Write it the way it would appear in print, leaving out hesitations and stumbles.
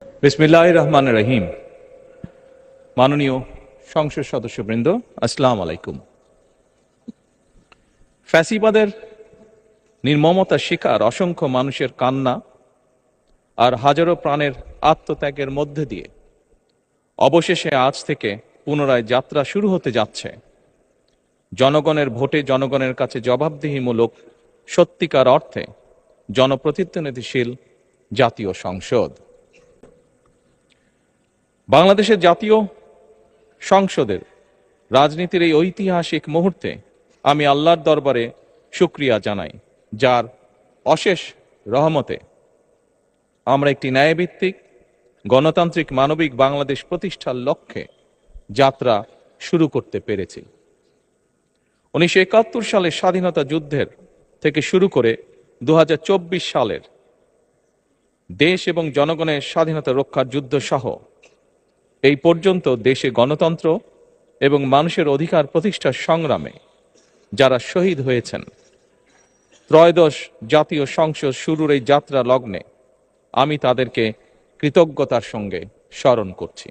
বিসমিল্লাহির রহমানির রহিম। মাননীয় সংসদ সদস্যবৃন্দ, আসসালামু আলাইকুম। ফ্যাসিবাদের নির্মমতার শিকার অসংখ্য মানুষের কান্না আর হাজারো প্রাণের আত্মত্যাগের মধ্যে দিয়ে অবশেষে আজ থেকে পুনরায় যাত্রা শুরু হতে যাচ্ছে জনগণের ভোটে জনগণের কাছে জবাবদিহিমূলক সত্যিকার অর্থে জনপ্রতিনিধিশীল জাতীয় সংসদ। বাংলাদেশের জাতীয় সংসদের রাজনীতির এই ঐতিহাসিক মুহূর্তে আমি আল্লাহর দরবারে শুকরিয়া জানাই, যার অশেষ রহমতে আমরা একটি ন্যায়ভিত্তিক গণতান্ত্রিক মানবিক বাংলাদেশ প্রতিষ্ঠার লক্ষ্যে যাত্রা শুরু করতে পেরেছি। 1971 সালের স্বাধীনতা যুদ্ধের থেকে শুরু করে 2024 সালের দেশ এবং জনগণের স্বাধীনতা রক্ষার যুদ্ধ সহ এই পর্যন্ত দেশে গণতন্ত্র এবং মানুষের অধিকার প্রতিষ্ঠার সংগ্রামে যারা শহীদ হয়েছেন, ত্রয়োদশ জাতীয় সংসদ শুরুর এই যাত্রা লগ্নে আমি তাদেরকে কৃতজ্ঞতার সঙ্গে স্মরণ করছি।